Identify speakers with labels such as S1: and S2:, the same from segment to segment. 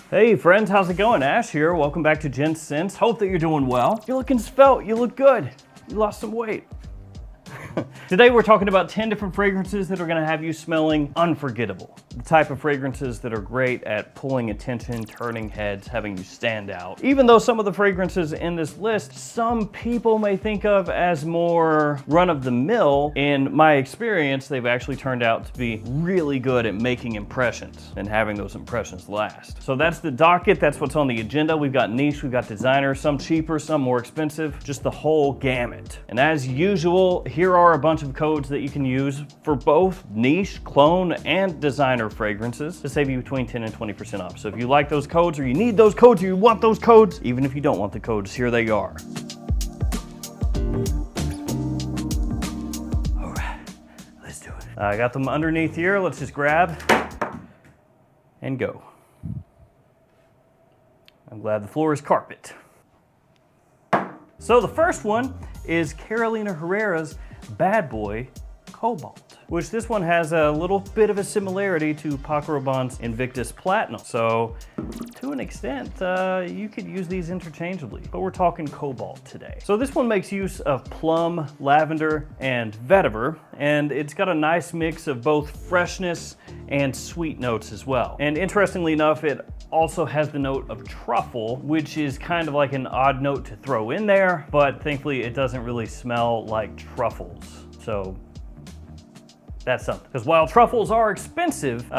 S1: Hey friends, how's it going? Ash here. Welcome back to Gents Scents. Hope that you're doing well. You're looking svelte, you look good. You lost some weight. Today we're talking about 10 different fragrances that are gonna have you smelling unforgettable. The type of fragrances that are great at pulling attention, turning heads, having you stand out. Even though some of the fragrances in this list, some people may think of as more run-of-the-mill, in my experience, they've actually turned out to be really good at making impressions and having those impressions last. So that's the docket, that's what's on the agenda. We've got niche, we've got designer, some cheaper, some more expensive, just the whole gamut. And as usual, here are a bunch of codes that you can use for both niche, clone, and designer fragrances to save you between 10 and 20% off. So if you like those codes, or you need those codes, or you want those codes, even if you don't want the codes, here they are. All right, let's do it. I got them underneath here. Let's just grab and go. I'm glad the floor is carpet. So the first one is Carolina Herrera's Bad Boy Cobalt, which this one has a little bit of a similarity to Paco Rabanne's Invictus Platinum. So to an extent, you could use these interchangeably, but we're talking Cobalt today. So this one makes use of plum, lavender, and vetiver, and it's got a nice mix of both freshness and sweet notes as well. And interestingly enough, it also has the note of truffle, which is kind of like an odd note to throw in there, but thankfully it doesn't really smell like truffles. So that's something. Because while truffles are expensive,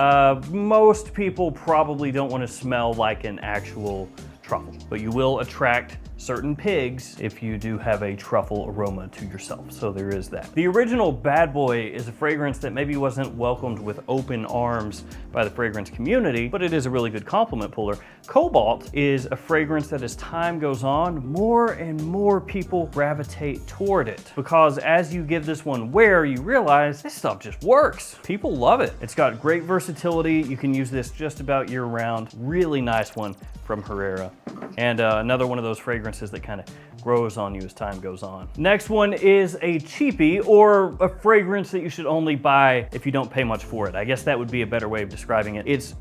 S1: most people probably don't want to smell like an actual truffle, but you will attract certain pigs if you do have a truffle aroma to yourself. So there is that. The original Bad Boy is a fragrance that maybe wasn't welcomed with open arms by the fragrance community, but it is a really good compliment puller. Cobalt is a fragrance that as time goes on, more and more people gravitate toward it, because as you give this one wear, you realize this stuff just works. People love it. It's got great versatility. You can use this just about year round. Really nice one from Herrera. And another one of those fragrances that kind of grows on you as time goes on. Next one is a cheapie, or a fragrance that you should only buy if you don't pay much for it. I guess that would be a better way of describing it. It's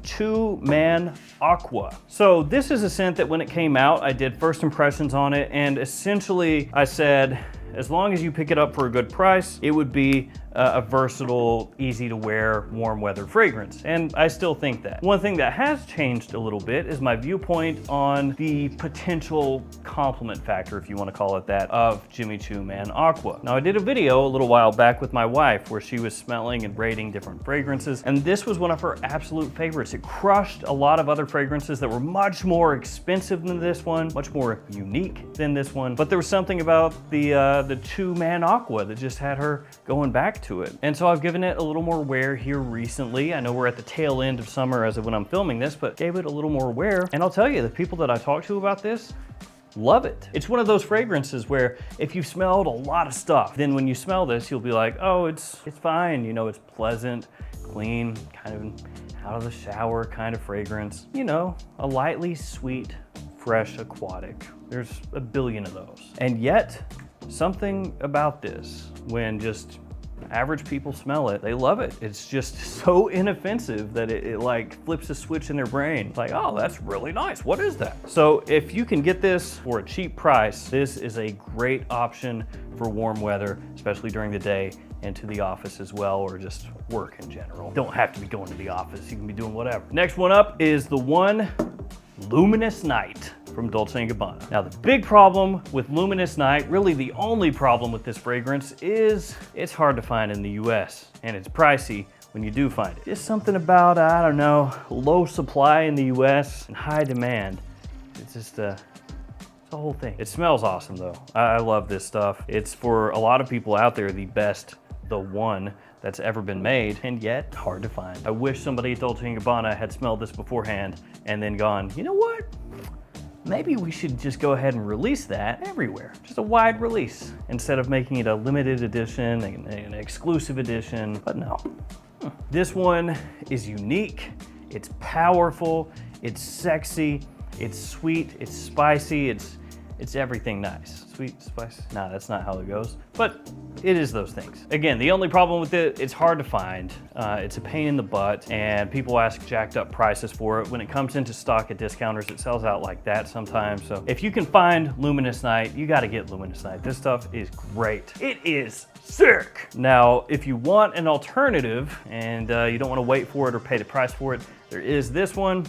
S1: Man Aqua. So this is a scent that when it came out, I did first impressions on it, and essentially I said, as long as you pick it up for a good price, it would be a versatile, easy to wear, warm weather fragrance. And I still think that. One thing that has changed a little bit is my viewpoint on the potential compliment factor, if you want to call it that, of Jimmy Choo Man Aqua. Now I did a video a little while back with my wife where she was smelling and rating different fragrances, and this was one of her absolute favorites. It crushed a lot of other fragrances that were much more expensive than this one, much more unique than this one, but there was something about the Choo Man Aqua that just had her going back to it. And so I've given it a little more wear here recently. I know we're at the tail end of summer as of when I'm filming this, but gave it a little more wear. And I'll tell you, the people that I talked to about this love it. It's one of those fragrances where if you've smelled a lot of stuff, then when you smell this, you'll be like, oh, it's fine. You know, it's pleasant, clean, kind of out of the shower kind of fragrance. You know, a lightly sweet, fresh, aquatic. There's a billion of those. And yet, something about this, when just average people smell it, they love it. It's just so inoffensive that it like flips a switch in their brain. It's like, oh, that's really nice. What is that? So if you can get this for a cheap price, this is a great option for warm weather, especially during the day, and to the office as well, or just work in general. Don't have to be going to the office. You can be doing whatever. Next one up is the one Luminous Night from Dolce & Gabbana. Now the big problem with Luminous Night, really the only problem with this fragrance, is it's hard to find in the US, and it's pricey when you do find it. Just something about, I don't know, low supply in the US and high demand. It's just it's a whole thing. It smells awesome though. I love this stuff. It's, for a lot of people out there, the best, the one that's ever been made, and yet hard to find. I wish somebody at Dolce & Gabbana had smelled this beforehand and then gone, you know what? Maybe we should just go ahead and release that everywhere. Just a wide release, instead of making it a limited edition, an exclusive edition, but no. This one is unique, it's powerful, it's sexy, it's sweet, it's spicy, it's It's everything nice. Sweet, spice. Nah, that's not how it goes. But it is those things. Again, the only problem with it, it's hard to find. It's a pain in the butt, and people ask jacked up prices for it. When it comes into stock at discounters, it sells out like that sometimes. So if you can find Luminous Night, you gotta get Luminous Night. This stuff is great. It is sick. Now, if you want an alternative and you don't wanna wait for it or pay the price for it, there is this one.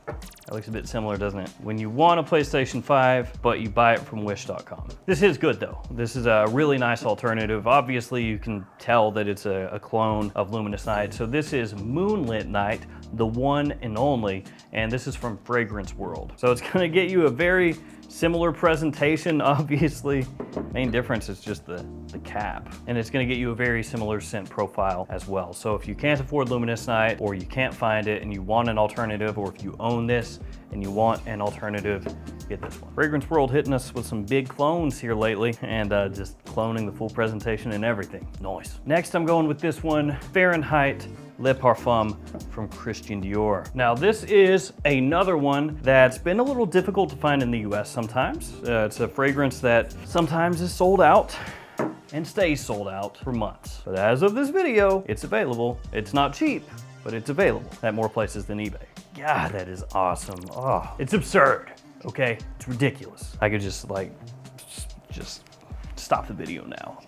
S1: That looks a bit similar, doesn't it? When you want a PlayStation 5, but you buy it from wish.com. This is good though. This is a really nice alternative. Obviously, you can tell that it's a clone of Luminous Night. So this is Moonlit Night, the one and only, and this is from Fragrance World. So it's gonna get you a very similar presentation, obviously. Main difference is just the cap. And it's gonna get you a very similar scent profile as well. So if you can't afford Luminous Night, or you can't find it and you want an alternative, or if you own this and you want an alternative, get this one. Fragrance World hitting us with some big clones here lately, and just cloning the full presentation and everything. Nice. Next, I'm going with this one, Fahrenheit Le Parfum from Christian Dior. Now this is another one that's been a little difficult to find in the US sometimes. It's a fragrance that sometimes is sold out and stays sold out for months. But as of this video, it's available. It's not cheap, but it's available at more places than eBay. God, that is awesome. Oh, it's absurd, okay? It's ridiculous. I could just stop the video now.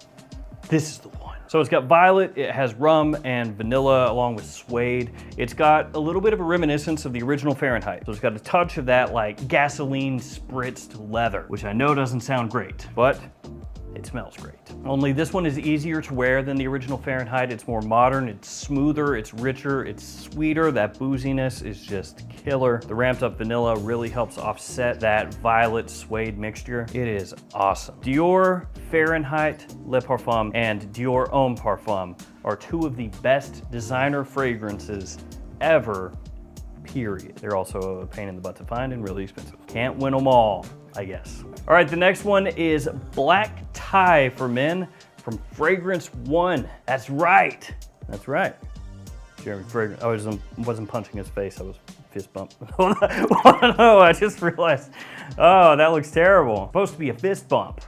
S1: This is the one. So it's got violet, it has rum and vanilla along with suede. It's got a little bit of a reminiscence of the original Fahrenheit. So it's got a touch of that like gasoline spritzed leather, which I know doesn't sound great, but it smells great. Only this one is easier to wear than the original Fahrenheit. It's more modern, it's smoother, it's richer, it's sweeter. That booziness is just killer. The ramped up vanilla really helps offset that violet suede mixture. It is awesome. Dior Fahrenheit Le Parfum and Dior Homme Parfum are two of the best designer fragrances ever, period. They're also a pain in the butt to find and really expensive. Can't win them all, I guess. All right, the next one is Black Tie for Men from Fragrance One. That's right. That's right. Jeremy Fragrance. I wasn't punching his face. I was fist bump. Oh no, I just realized. Oh, that looks terrible. Supposed to be a fist bump.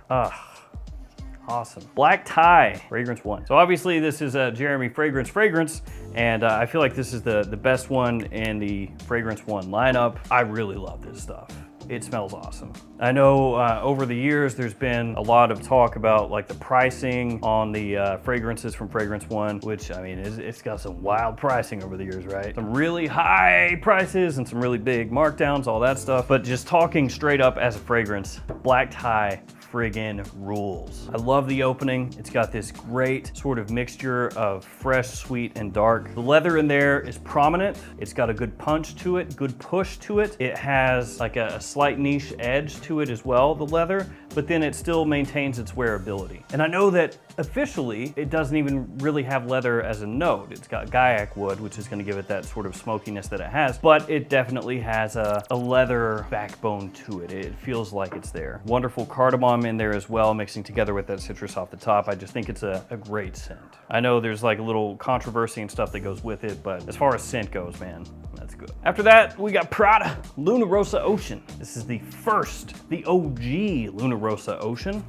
S1: Awesome. Black Tie, Fragrance One. So obviously this is a Jeremy fragrance, and I feel like this is the best one in the Fragrance One lineup. I really love this stuff. It smells awesome. I know over the years there's been a lot of talk about like the pricing on the fragrances from Fragrance One, which I mean, it's got some wild pricing over the years, right? Some really high prices and some really big markdowns, all that stuff. But just talking straight up as a fragrance, Black Tie friggin' rules. I love the opening. It's got this great sort of mixture of fresh, sweet, and dark. The leather in there is prominent. It's got a good punch to it, good push to it. It has like a slight niche edge to it as well, the leather, but then it still maintains its wearability. And I know that officially, it doesn't even really have leather as a note. It's got gaiac wood, which is gonna give it that sort of smokiness that it has, but it definitely has a leather backbone to it. It feels like it's there. Wonderful cardamom in there as well, mixing together with that citrus off the top. I just think it's a great scent. I know there's like a little controversy and stuff that goes with it, but as far as scent goes, man, that's good. After that, we got Prada Lunarosa Ocean. This is the OG Lunarosa Ocean.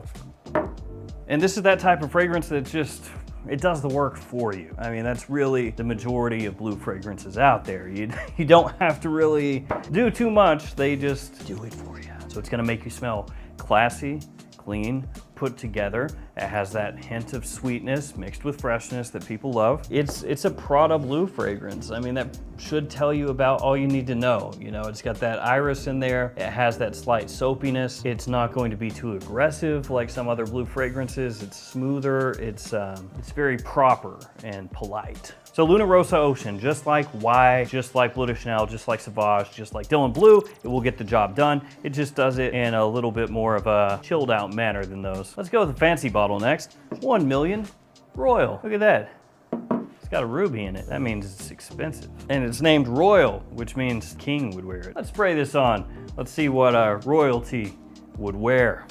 S1: And this is that type of fragrance that just, it does the work for you. I mean, that's really the majority of blue fragrances out there. You don't have to really do too much, they just do it for you. So it's gonna make you smell classy, clean, put together. It has that hint of sweetness mixed with freshness that people love. It's a Prada blue fragrance. I mean, that should tell you about all you need to know. You know, it's got that iris in there. It has that slight soapiness. It's not going to be too aggressive like some other blue fragrances. It's smoother. It's very proper and polite. So Lunarosa Ocean, just like Y, just like Bleu de Chanel, just like Sauvage, just like Dylan Blue, it will get the job done. It just does it in a little bit more of a chilled out manner than those. Let's go with the fancy bottle next. 1 million Royal. Look at that. It's got a ruby in it. That means it's expensive. And it's named Royal, which means king would wear it. Let's spray this on. Let's see what royalty would wear.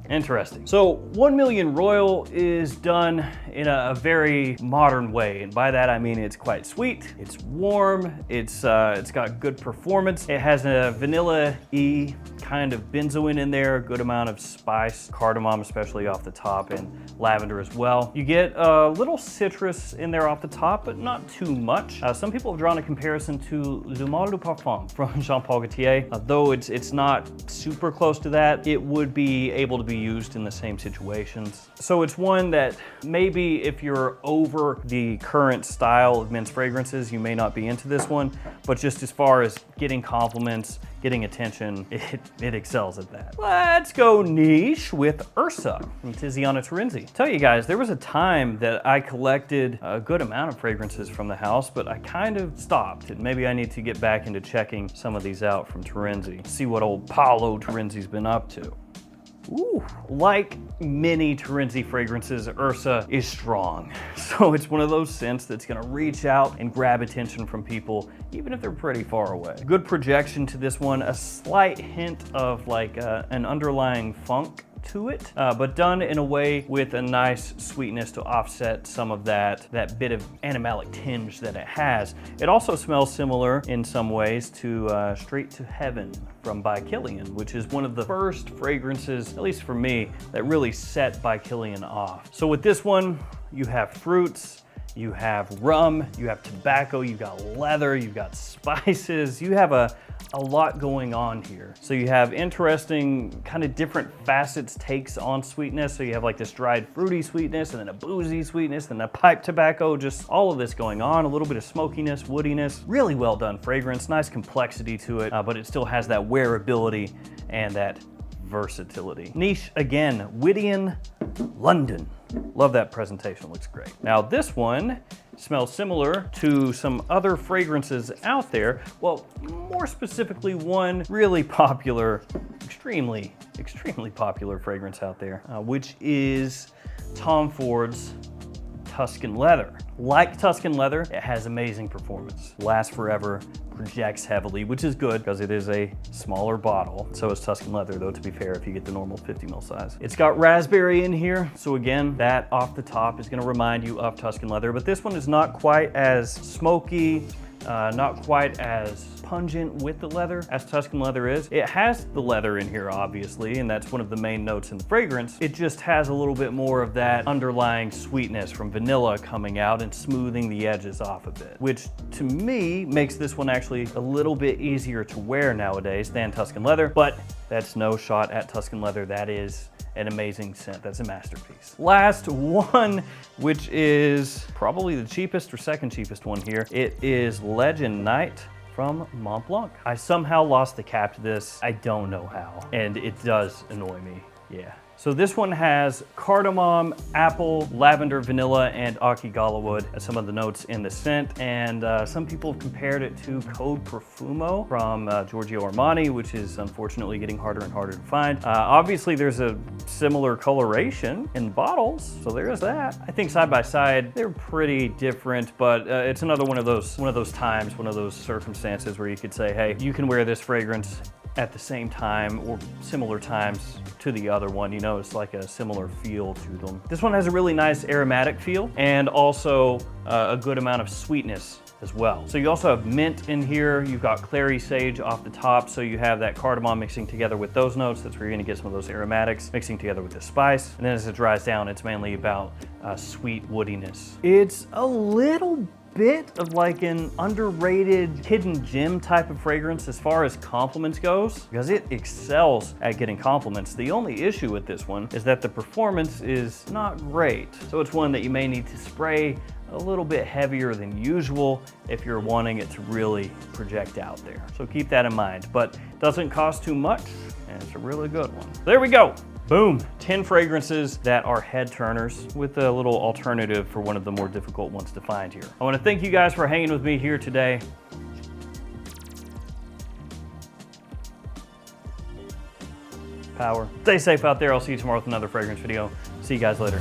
S1: Interesting. So 1 million Royal is done in a very modern way. And by that, I mean it's quite sweet, it's warm, it's got good performance. It has a vanilla-y kind of benzoin in there, a good amount of spice, cardamom especially off the top, and lavender as well. You get a little citrus in there off the top, but not too much. Some people have drawn a comparison to Le Mal du Parfum from Jean-Paul Gaultier. Though it's not super close to that, it would be able to be used in the same situations. So it's one that maybe if you're over the current style of men's fragrances, you may not be into this one, but just as far as getting compliments, getting attention, it excels at that. Let's go niche with Ursa from Tiziana Terenzi. Tell you guys, there was a time that I collected a good amount of fragrances from the house, but I kind of stopped. And maybe I need to get back into checking some of these out from Terenzi. See what old Paolo Terenzi's been up to. Ooh, like many Terenzi fragrances, Ursa is strong. So it's one of those scents that's gonna reach out and grab attention from people, even if they're pretty far away. Good projection to this one, a slight hint of like an underlying funk to it, but done in a way with a nice sweetness to offset some of that bit of animalic tinge that it has. It also smells similar in some ways to Straight to Heaven from By Kilian, which is one of the first fragrances, at least for me, that really set By Kilian off. So with this one, you have fruits, you have rum, you have tobacco, you've got leather, you've got spices, you have a lot going on here. So you have interesting kind of different facets, takes on sweetness. So you have like this dried fruity sweetness and then a boozy sweetness and a pipe tobacco, just all of this going on, a little bit of smokiness, woodiness, really well done fragrance, nice complexity to it, but it still has that wearability and that versatility. Niche again, Whittian London. Love that presentation, looks great. Now this one smells similar to some other fragrances out there. Well, more specifically, one really popular, extremely popular fragrance out there, which is Tom Ford's Tuscan Leather. Like Tuscan Leather, it has amazing performance, lasts forever, projects heavily, which is good because it is a smaller bottle. So is Tuscan Leather, though, to be fair, if you get the normal 50 ml size. It's got raspberry in here. So again, that off the top is gonna remind you of Tuscan Leather, but this one is not quite as smoky, not quite as pungent with the leather as Tuscan Leather is. It has the leather in here, obviously, and that's one of the main notes in the fragrance. It just has a little bit more of that underlying sweetness from vanilla coming out and smoothing the edges off a bit, which to me makes this one actually a little bit easier to wear nowadays than Tuscan Leather, but that's no shot at Tuscan Leather. That is an amazing scent. That's a masterpiece. Last one, which is probably the cheapest or second cheapest one here. It is Legend Night from Montblanc. I somehow lost the cap to this. I don't know how, and it does annoy me. Yeah. So this one has cardamom, apple, lavender, vanilla, and akigala wood as some of the notes in the scent. And some people have compared it to Code Profumo from Giorgio Armani, which is unfortunately getting harder and harder to find. Obviously, there's a similar coloration in bottles, so there is that. I think side by side, they're pretty different, but it's another one of those times, one of those circumstances where you could say, hey, you can wear this fragrance at the same time or similar times to the other one. You know, it's like a similar feel to them. This one has a really nice aromatic feel and also a good amount of sweetness as well. So you also have mint in here. You've got clary sage off the top. So you have that cardamom mixing together with those notes. That's where you're gonna get some of those aromatics mixing together with the spice. And then as it dries down, it's mainly about sweet woodiness. It's a little bit of like an underrated hidden gem type of fragrance as far as compliments goes, because it excels at getting compliments. The only issue with this one is that the performance is not great. So it's one that you may need to spray a little bit heavier than usual if you're wanting it to really project out there. So keep that in mind, but it doesn't cost too much and it's a really good one. There we go. Boom, 10 fragrances that are head turners with a little alternative for one of the more difficult ones to find here. I want to thank you guys for hanging with me here today. Power. Stay safe out there. I'll see you tomorrow with another fragrance video. See you guys later.